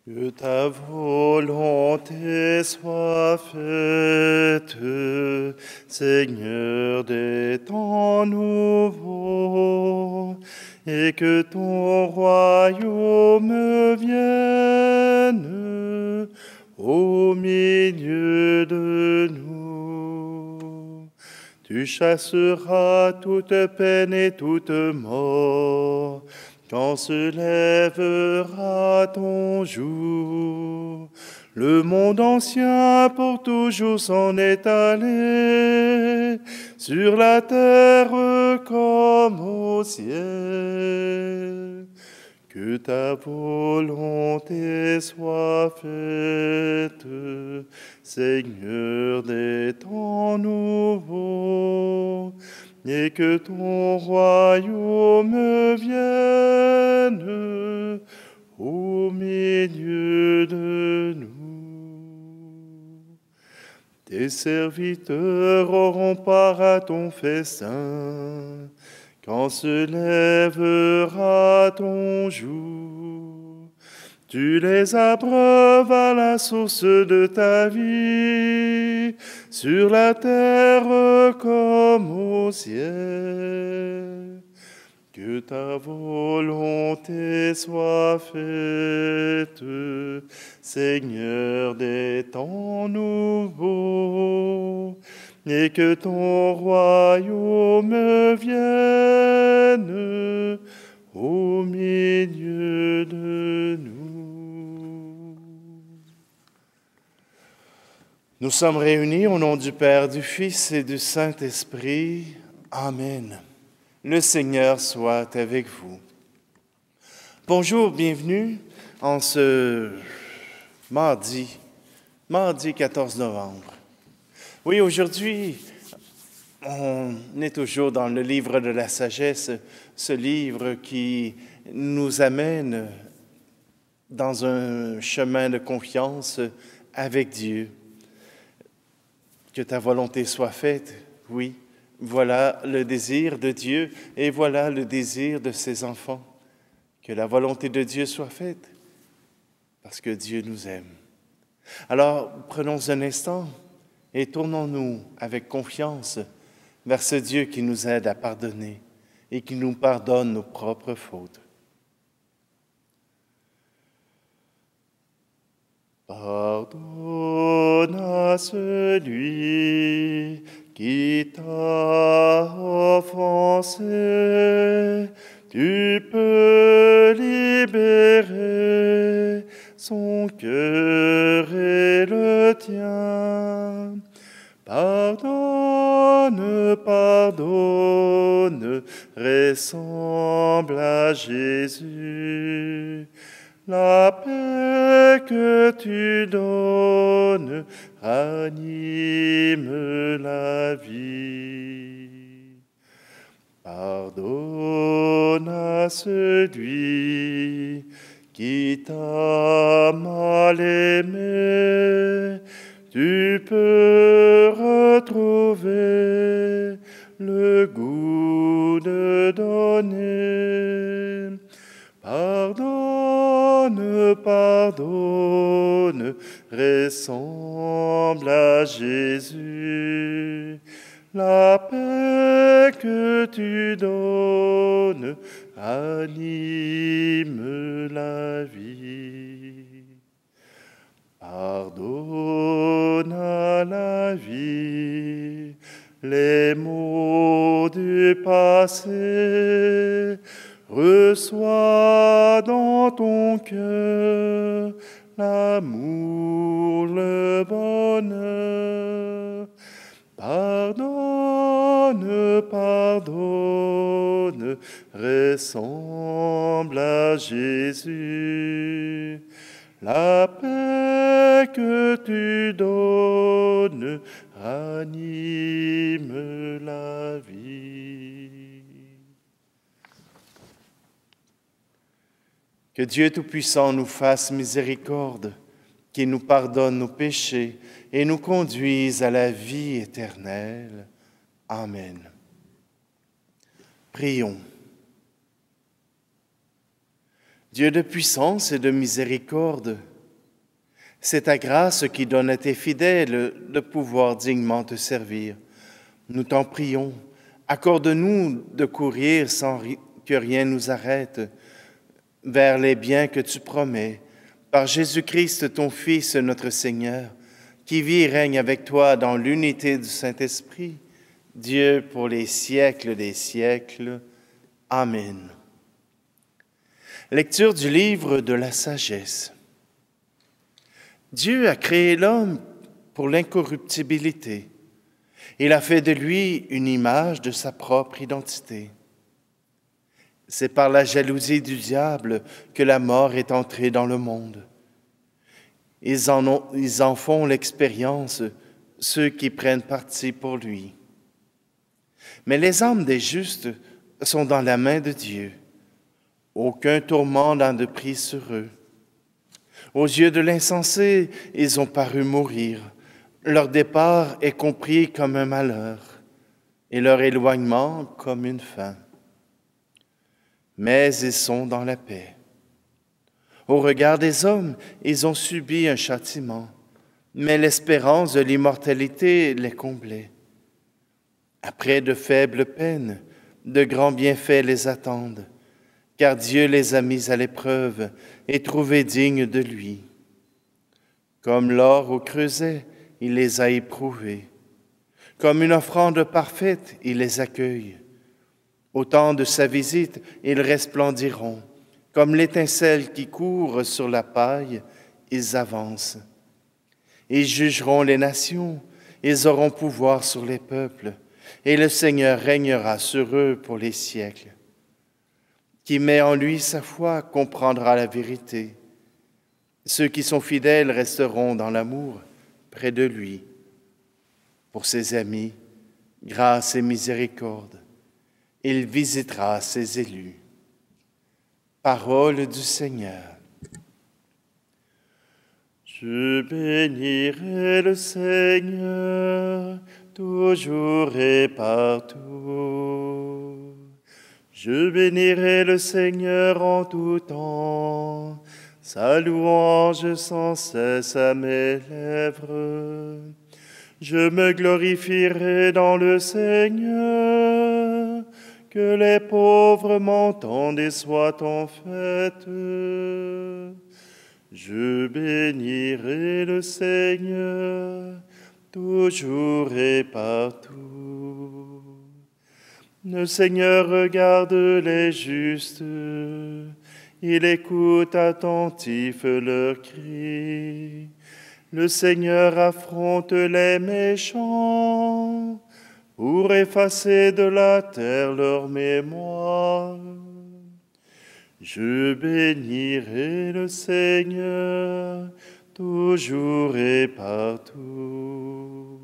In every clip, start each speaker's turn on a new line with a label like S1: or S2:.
S1: Que ta volonté soit faite, Seigneur des temps nouveaux, et que ton royaume vienne au milieu de nous. Tu chasseras toute peine et toute mort, quand se lèvera ton jour. Le monde ancien pour toujours s'en est allé, sur la terre comme au ciel. Que ta volonté soit faite, Seigneur des temps nouveaux, et que ton royaume vienne au milieu de nous. Tes serviteurs auront part à ton festin, quand se lèvera ton jour. Tu les abreuves à la source de ta vie, sur la terre comme au ciel. Que ta volonté soit faite, Seigneur des temps nouveaux, et que ton royaume vienne au milieu de nous. Nous sommes réunis au nom du Père, du Fils et du Saint-Esprit. Amen. Le Seigneur soit avec vous. Bonjour, bienvenue en ce mardi 14 novembre. Oui, aujourd'hui, on est toujours dans le livre de la sagesse, ce livre qui nous amène dans un chemin de confiance avec Dieu. Que ta volonté soit faite, oui, voilà le désir de Dieu et voilà le désir de ses enfants. Que la volonté de Dieu soit faite, parce que Dieu nous aime. Alors, prenons un instant et tournons-nous avec confiance vers ce Dieu qui nous aide à pardonner et qui nous pardonne nos propres fautes. Pardonne à celui qui t'a offensé, tu peux libérer son cœur et le tien. Pardonne, pardonne, ressemble à Jésus. La paix que tu donnes ranime la vie. Pardonne à celui qui t'a mal aimé, tu peux retrouver le goût de donner. Pardonne, pardonne, ressemble à Jésus. La paix que tu donnes anime la vie. Pardonne à la vie les maux du passé. Reçois dans ton cœur l'amour, le bonheur. Pardonne, pardonne, ressemble à Jésus. La paix que tu donnes ranime la vie. Que Dieu Tout-Puissant nous fasse miséricorde, qu'il nous pardonne nos péchés et nous conduise à la vie éternelle. Amen. Prions. Dieu de puissance et de miséricorde, C'est ta grâce qui donne à tes fidèles de pouvoir dignement te servir. Nous t'en prions, accorde-nous de courir sans que rien nous arrête vers les biens que tu promets, par Jésus-Christ, ton Fils, notre Seigneur, qui vit et règne avec toi dans l'unité du Saint-Esprit, Dieu pour les siècles des siècles. Amen. Lecture du livre de la sagesse. Dieu a créé l'homme pour l'incorruptibilité. Il a fait de lui une image de sa propre identité. C'est par la jalousie du diable que la mort est entrée dans le monde. Ils en font l'expérience, ceux qui prennent parti pour lui. Mais les âmes des justes sont dans la main de Dieu. Aucun tourment n'a de prise sur eux. Aux yeux de l'insensé, ils ont paru mourir. Leur départ est compris comme un malheur et leur éloignement comme une fin. Mais ils sont dans la paix. Au regard des hommes, ils ont subi un châtiment, mais l'espérance de l'immortalité les comblait. Après de faibles peines, de grands bienfaits les attendent, car Dieu les a mis à l'épreuve et trouvés dignes de lui. Comme l'or au creuset, il les a éprouvés. Comme une offrande parfaite, il les accueille. Au temps de sa visite, ils resplendiront. Comme l'étincelle qui court sur la paille, ils avancent. Ils jugeront les nations, ils auront pouvoir sur les peuples, et le Seigneur régnera sur eux pour les siècles. Qui met en lui sa foi comprendra la vérité. Ceux qui sont fidèles resteront dans l'amour, près de lui. Pour ses amis, grâce et miséricorde, il visitera ses élus. Parole du Seigneur. Je bénirai le Seigneur toujours et partout. Je bénirai le Seigneur en tout temps, sa louange sans cesse à mes lèvres. Je me glorifierai dans le Seigneur, que les pauvres m'entendent et soient en fête. Je bénirai le Seigneur toujours et partout. Le Seigneur regarde les justes, il écoute attentif leurs cris. Le Seigneur affronte les méchants pour effacer de la terre leur mémoire. Je bénirai le Seigneur toujours et partout.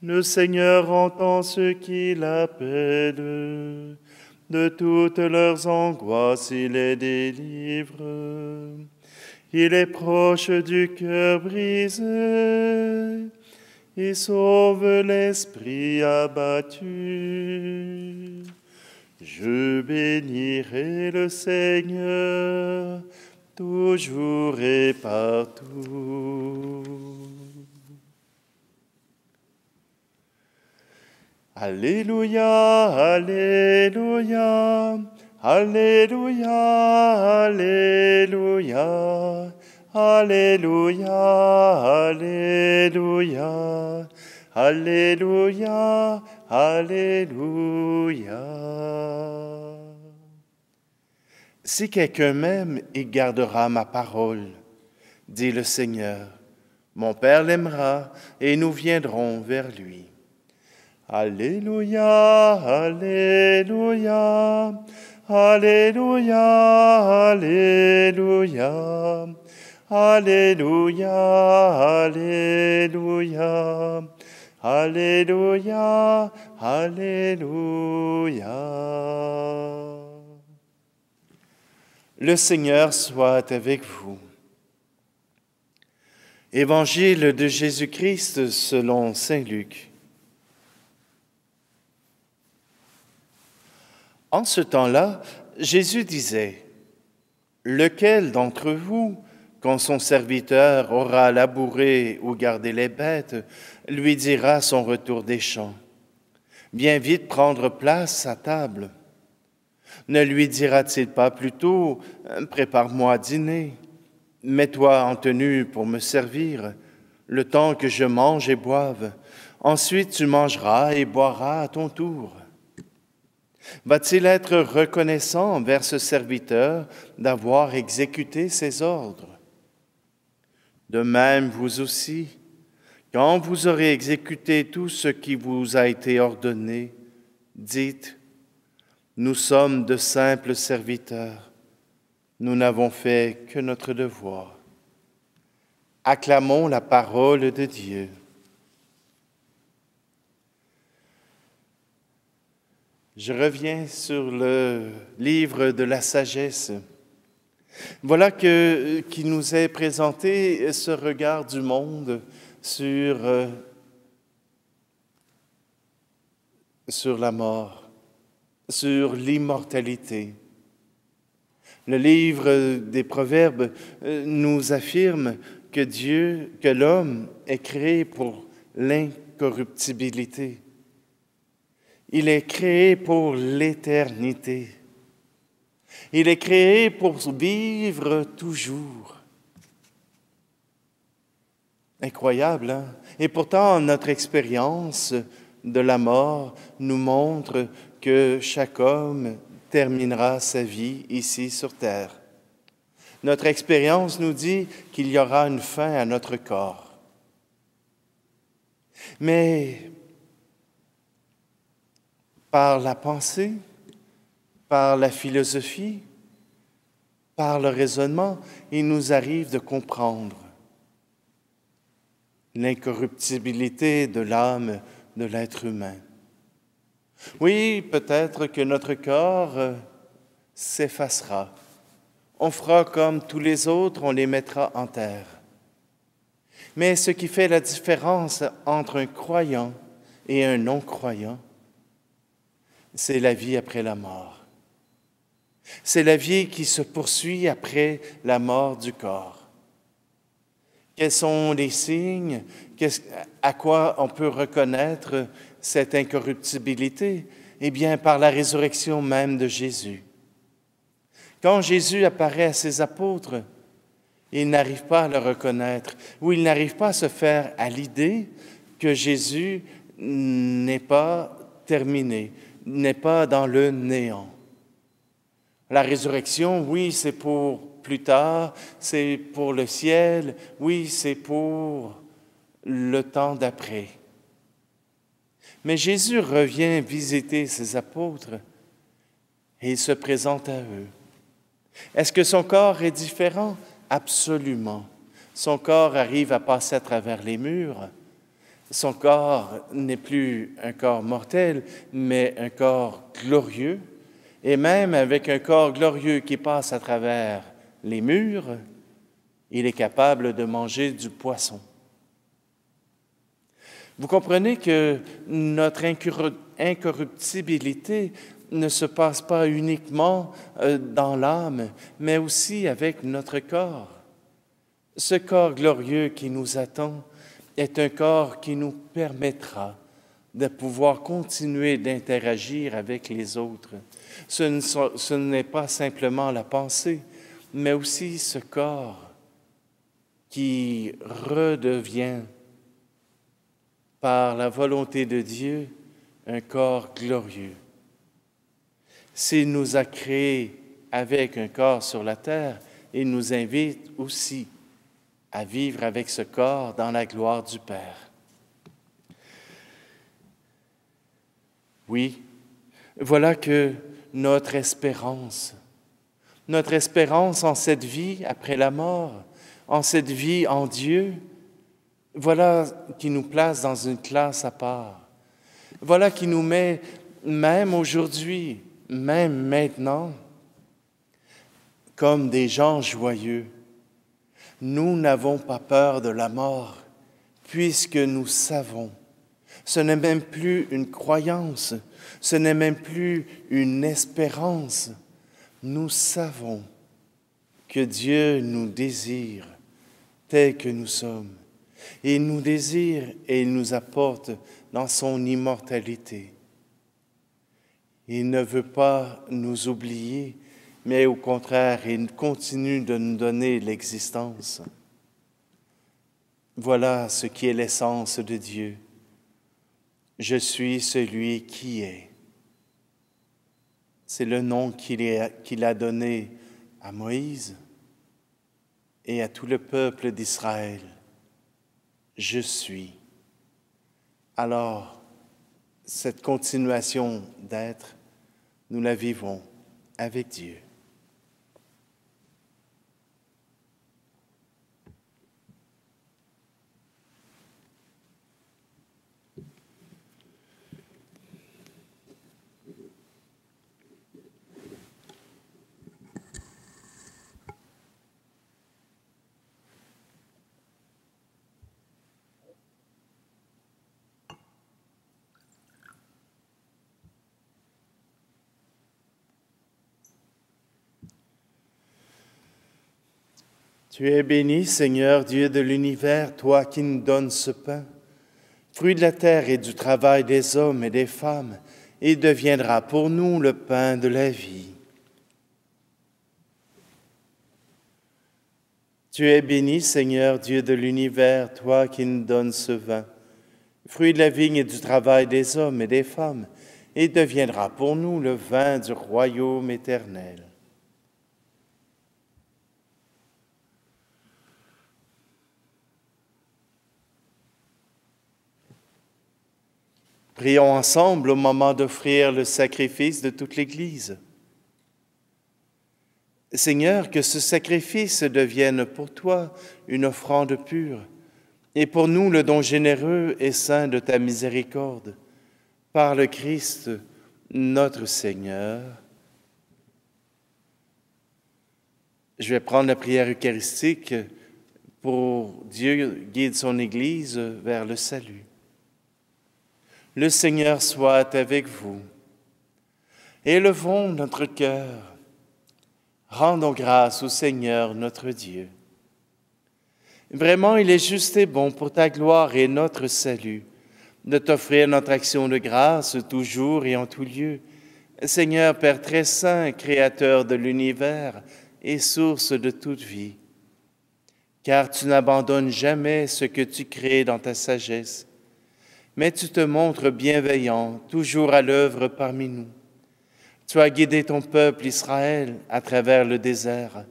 S1: Le Seigneur entend ceux qui l'appellent, de toutes leurs angoisses il les délivre. Il est proche du cœur brisé, et sauve l'esprit abattu. Je bénirai le Seigneur toujours et partout. Alléluia, Alléluia, Alléluia, Alléluia, Alléluia, Alléluia, Alléluia, Alléluia. Si quelqu'un m'aime, il gardera ma parole, dit le Seigneur. Mon Père l'aimera et nous viendrons vers lui. Alléluia, Alléluia, Alléluia, Alléluia, Alléluia, Alléluia, Alléluia, Alléluia. Le Seigneur soit avec vous. Évangile de Jésus-Christ selon saint Luc. En ce temps-là, Jésus disait, « Lequel d'entre vous, Quand son serviteur aura labouré ou gardé les bêtes, lui dira à son retour des champs, « Viens vite prendre place à table. » Ne lui dira-t-il pas plutôt, « Prépare-moi à dîner, mets-toi en tenue pour me servir, le temps que je mange et boive. Ensuite tu mangeras et boiras à ton tour. » Va-t-il être reconnaissant envers ce serviteur d'avoir exécuté ses ordres? De même, vous aussi, quand vous aurez exécuté tout ce qui vous a été ordonné, dites, « Nous sommes de simples serviteurs, nous n'avons fait que notre devoir. » Acclamons la parole de Dieu. Je reviens sur le livre de la sagesse. Voilà qui nous est présenté ce regard du monde sur la mort, sur l'immortalité. Le livre des Proverbes nous affirme que l'homme est créé pour l'incorruptibilité. Il est créé pour l'éternité. Il est créé pour vivre toujours. Incroyable, hein? Et pourtant, notre expérience de la mort nous montre que chaque homme terminera sa vie ici sur terre. Notre expérience nous dit qu'il y aura une fin à notre corps. Mais par la pensée, par la philosophie, par le raisonnement, il nous arrive de comprendre l'incorruptibilité de l'âme de l'être humain. Oui, peut-être que notre corps s'effacera. On fera comme tous les autres, on les mettra en terre. Mais ce qui fait la différence entre un croyant et un non-croyant, c'est la vie après la mort. C'est la vie qui se poursuit après la mort du corps. Quels sont les signes? À quoi on peut reconnaître cette incorruptibilité? Eh bien, par la résurrection même de Jésus. Quand Jésus apparaît à ses apôtres, ils n'arrivent pas à le reconnaître, ou ils n'arrivent pas à se faire à l'idée que Jésus n'est pas terminé, n'est pas dans le néant. La résurrection, oui, c'est pour plus tard, c'est pour le ciel, oui, c'est pour le temps d'après. Mais Jésus revient visiter ses apôtres et il se présente à eux. Est-ce que son corps est différent? Absolument. Son corps arrive à passer à travers les murs. Son corps n'est plus un corps mortel, mais un corps glorieux. Et même avec un corps glorieux qui passe à travers les murs, il est capable de manger du poisson. Vous comprenez que notre incorruptibilité ne se passe pas uniquement dans l'âme, mais aussi avec notre corps. Ce corps glorieux qui nous attend est un corps qui nous permettra de pouvoir continuer d'interagir avec les autres. Ce n'est pas simplement la pensée, mais aussi ce corps qui redevient, par la volonté de Dieu, un corps glorieux. S'il nous a créés avec un corps sur la terre, il nous invite aussi à vivre avec ce corps dans la gloire du Père. Oui, voilà que notre espérance en cette vie après la mort, en cette vie en Dieu, voilà qui nous place dans une classe à part. Voilà qui nous met, même aujourd'hui, même maintenant, comme des gens joyeux. Nous n'avons pas peur de la mort, puisque nous savons. Ce n'est même plus une croyance, ce n'est même plus une espérance. Nous savons que Dieu nous désire tels que nous sommes. Il nous désire et il nous apporte dans son immortalité. Il ne veut pas nous oublier, mais au contraire, il continue de nous donner l'existence. Voilà ce qui est l'essence de Dieu. Je suis celui qui est. C'est le nom qu'il a donné à Moïse et à tout le peuple d'Israël. Je suis. Alors, cette continuation d'être, nous la vivons avec Dieu. Tu es béni, Seigneur, Dieu de l'univers, toi qui nous donnes ce pain, fruit de la terre et du travail des hommes et des femmes, et deviendra pour nous le pain de la vie. Tu es béni, Seigneur, Dieu de l'univers, toi qui nous donnes ce vin, fruit de la vigne et du travail des hommes et des femmes, et deviendra pour nous le vin du royaume éternel. Prions ensemble au moment d'offrir le sacrifice de toute l'Église. Seigneur, que ce sacrifice devienne pour toi une offrande pure, et pour nous le don généreux et saint de ta miséricorde, par le Christ notre Seigneur. Je vais prendre la prière eucharistique pour Dieu guide son Église vers le salut. Le Seigneur soit avec vous. Élevons notre cœur. Rendons grâce au Seigneur notre Dieu. Vraiment, il est juste et bon pour ta gloire et notre salut de t'offrir notre action de grâce toujours et en tout lieu. Seigneur Père très saint, Créateur de l'univers et source de toute vie, car tu n'abandonnes jamais ce que tu crées dans ta sagesse, mais tu te montres bienveillant, toujours à l'œuvre parmi nous. Tu as guidé ton peuple Israël à travers le désert,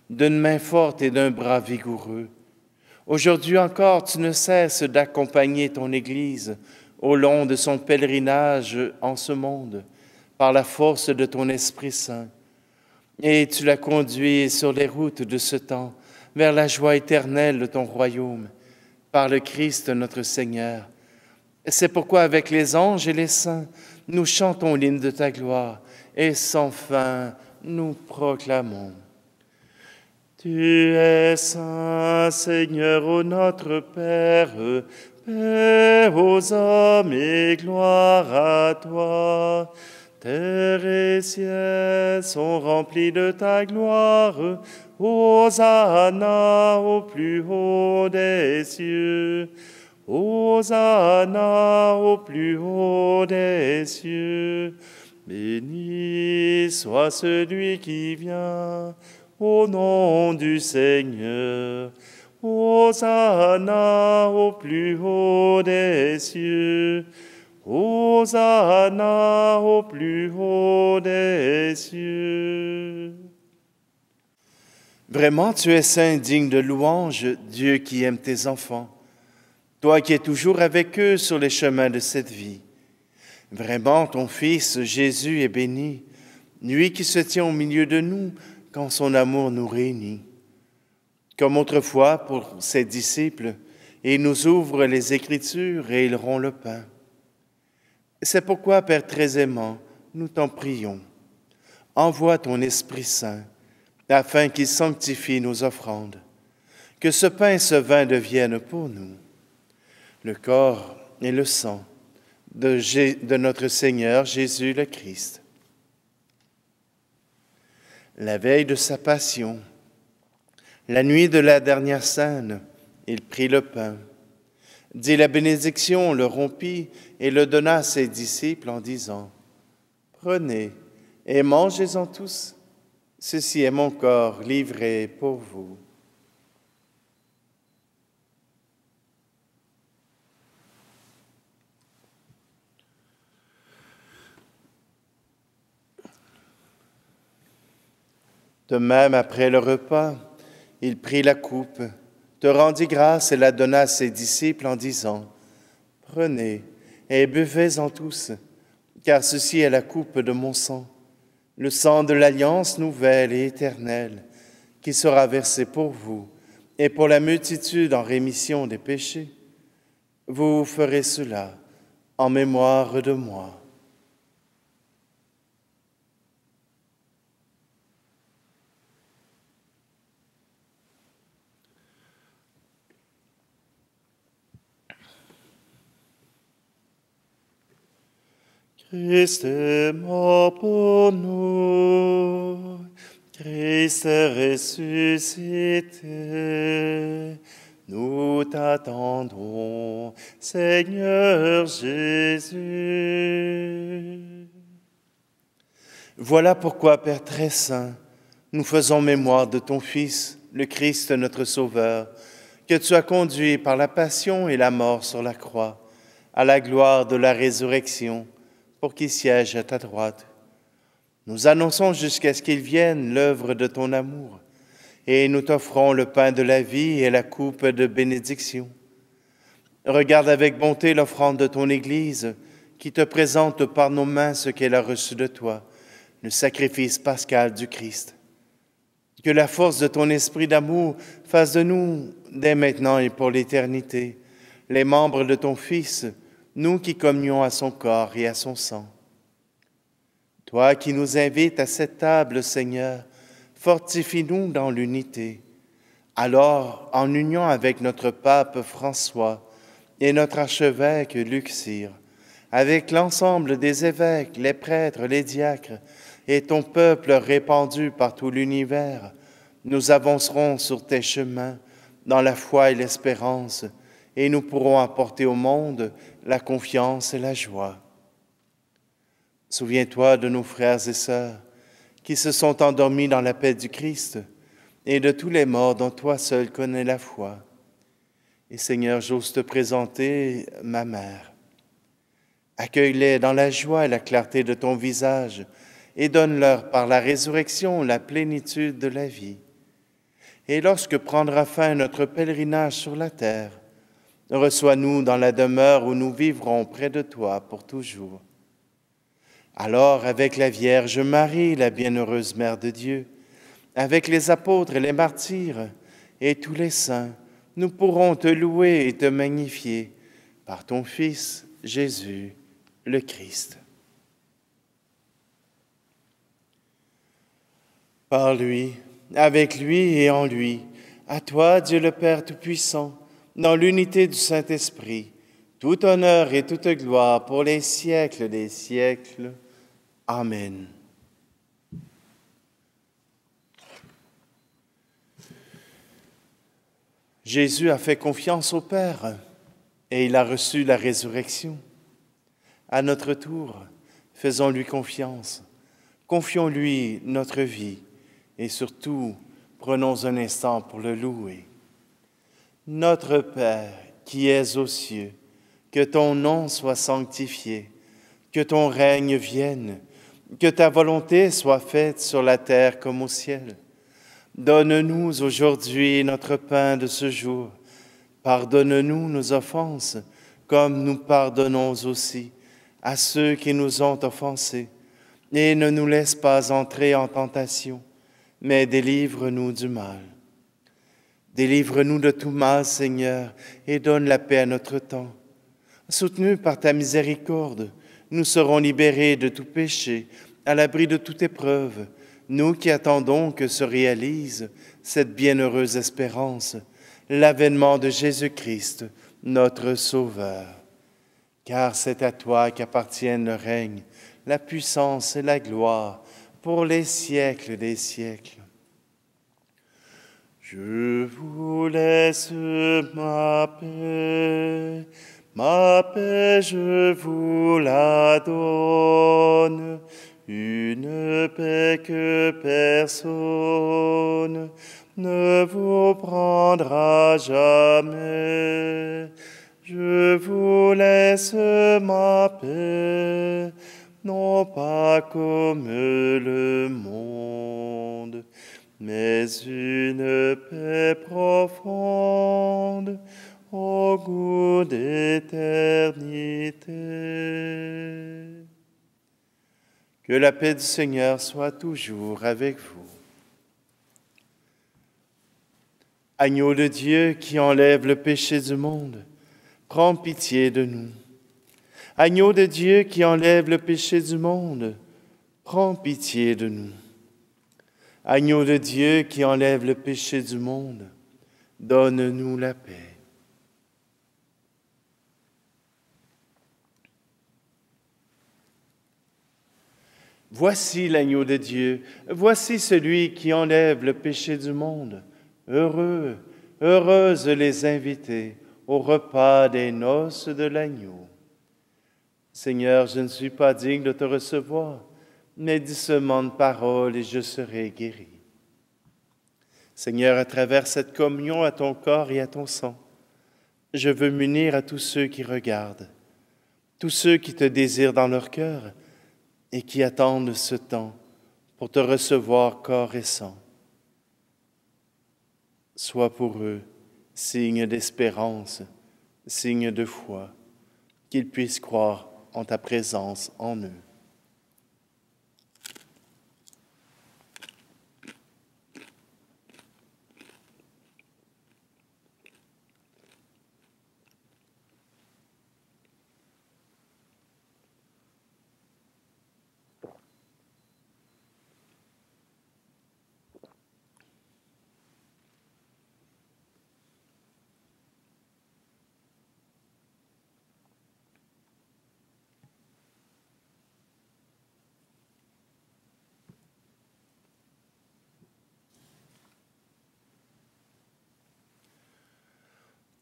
S1: d'une main forte et d'un bras vigoureux. Aujourd'hui encore, tu ne cesses d'accompagner ton Église au long de son pèlerinage en ce monde, par la force de ton Esprit Saint. Et tu l'as conduit sur les routes de ce temps, vers la joie éternelle de ton royaume, par le Christ notre Seigneur. C'est pourquoi avec les anges et les saints, nous chantons l'hymne de ta gloire et sans fin nous proclamons. Tu es saint, Seigneur, ô notre Père, paix aux hommes et gloire à toi. Terre et ciel sont remplis de ta gloire, Hosanna au plus haut des cieux. Hosanna au plus haut des cieux. Béni soit celui qui vient au nom du Seigneur. Hosanna au plus haut des cieux. Hosanna au plus haut des cieux. Vraiment, tu es saint, digne de louange, Dieu qui aime tes enfants. Toi qui es toujours avec eux sur les chemins de cette vie. Vraiment, ton Fils Jésus est béni, lui qui se tient au milieu de nous quand son amour nous réunit. Comme autrefois pour ses disciples, il nous ouvre les Écritures et ils rompt le pain. C'est pourquoi, Père très aimant, nous t'en prions. Envoie ton Esprit Saint, afin qu'il sanctifie nos offrandes, que ce pain et ce vin deviennent pour nous le corps et le sang de notre Seigneur Jésus le Christ. La veille de sa passion, La nuit de la dernière scène, il prit le pain, dit la bénédiction, le rompit et le donna à ses disciples en disant, « Prenez et mangez-en tous, ceci est mon corps livré pour vous. » De même, après le repas, il prit la coupe, te rendit grâce et la donna à ses disciples en disant, « Prenez et buvez-en tous, car ceci est la coupe de mon sang, le sang de l'alliance nouvelle et éternelle, qui sera versé pour vous et pour la multitude en rémission des péchés. Vous ferez cela en mémoire de moi. » Christ est mort pour nous, Christ est ressuscité, nous t'attendons, Seigneur Jésus. Voilà pourquoi, Père très saint, nous faisons mémoire de ton Fils, le Christ notre Sauveur, que tu as conduit par la passion et la mort sur la croix, à la gloire de la résurrection, pour qu'il siège à ta droite. Nous annonçons jusqu'à ce qu'il vienne l'œuvre de ton amour, et nous t'offrons le pain de la vie et la coupe de bénédiction. Regarde avec bonté l'offrande de ton Église, qui te présente par nos mains ce qu'elle a reçu de toi, le sacrifice pascal du Christ. Que la force de ton esprit d'amour fasse de nous, dès maintenant et pour l'éternité, les membres de ton Fils, nous qui communions à son corps et à son sang. Toi qui nous invites à cette table, Seigneur, fortifie-nous dans l'unité. Alors, en union avec notre pape François et notre archevêque Luxire, avec l'ensemble des évêques, les prêtres, les diacres et ton peuple répandu par tout l'univers, nous avancerons sur tes chemins dans la foi et l'espérance, et nous pourrons apporter au monde la confiance et la joie. Souviens-toi de nos frères et sœurs qui se sont endormis dans la paix du Christ et de tous les morts dont toi seul connais la foi. Et Seigneur, j'ose te présenter ma mère. Accueille-les dans la joie et la clarté de ton visage et donne-leur par la résurrection la plénitude de la vie. Et lorsque prendra fin notre pèlerinage sur la terre, reçois-nous dans la demeure où nous vivrons près de toi pour toujours. Alors, avec la Vierge Marie, la bienheureuse Mère de Dieu, avec les apôtres et les martyrs et tous les saints, nous pourrons te louer et te magnifier par ton Fils, Jésus, le Christ. Par lui, avec lui et en lui, à toi, Dieu le Père Tout-Puissant, dans l'unité du Saint-Esprit, tout honneur et toute gloire pour les siècles des siècles. Amen. Jésus a fait confiance au Père et il a reçu la résurrection. À notre tour, faisons-lui confiance, confions-lui notre vie et surtout, prenons un instant pour le louer. Notre Père qui es aux cieux, que ton nom soit sanctifié, que ton règne vienne, que ta volonté soit faite sur la terre comme au ciel. Donne-nous aujourd'hui notre pain de ce jour. Pardonne-nous nos offenses, comme nous pardonnons aussi à ceux qui nous ont offensés. Et ne nous laisse pas entrer en tentation, mais délivre-nous du mal. Délivre-nous de tout mal, Seigneur, et donne la paix à notre temps. Soutenus par ta miséricorde, nous serons libérés de tout péché, à l'abri de toute épreuve, nous qui attendons que se réalise cette bienheureuse espérance, l'avènement de Jésus-Christ, notre Sauveur. Car c'est à toi qu'appartiennent le règne, la puissance et la gloire pour les siècles des siècles. Je vous laisse ma paix je vous la donne, une paix que personne ne vous prendra jamais. Je vous laisse ma paix, non pas comme le monde, mais une paix profonde, au goût d'éternité. Que la paix du Seigneur soit toujours avec vous. Agneau de Dieu qui enlève le péché du monde, prends pitié de nous. Agneau de Dieu qui enlève le péché du monde, prends pitié de nous. Agneau de Dieu qui enlève le péché du monde, donne-nous la paix. Voici l'agneau de Dieu, voici celui qui enlève le péché du monde. Heureux, heureuses les invités au repas des noces de l'agneau. Seigneur, je ne suis pas digne de te recevoir, mais dis seulement une parole et je serai guéri. Seigneur, à travers cette communion à ton corps et à ton sang, je veux m'unir à tous ceux qui regardent, tous ceux qui te désirent dans leur cœur et qui attendent ce temps pour te recevoir corps et sang. Sois pour eux signe d'espérance, signe de foi, qu'ils puissent croire en ta présence en eux.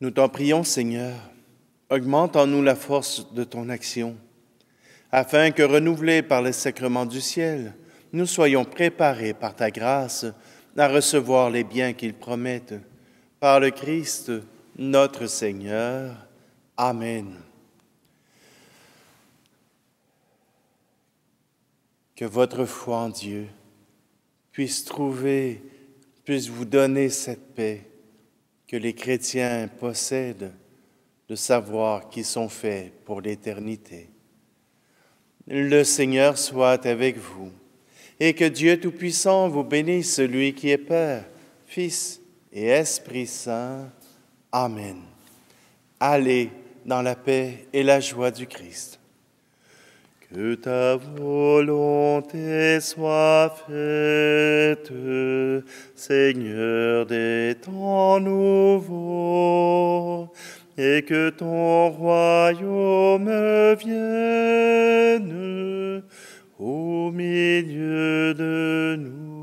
S1: Nous t'en prions, Seigneur, augmente en nous la force de ton action, afin que, renouvelés par les sacrements du ciel, nous soyons préparés par ta grâce à recevoir les biens qu'ils promettent. Par le Christ, notre Seigneur. Amen. Que votre foi en Dieu puisse vous donner cette paix que les chrétiens possèdent, de savoir qu'ils sont faits pour l'éternité. Le Seigneur soit avec vous, et que Dieu Tout-Puissant vous bénisse, celui qui est Père, Fils et Esprit Saint. Amen. Allez dans la paix et la joie du Christ. Que ta volonté soit faite, Seigneur des temps nouveaux, et que ton royaume vienne au milieu de nous.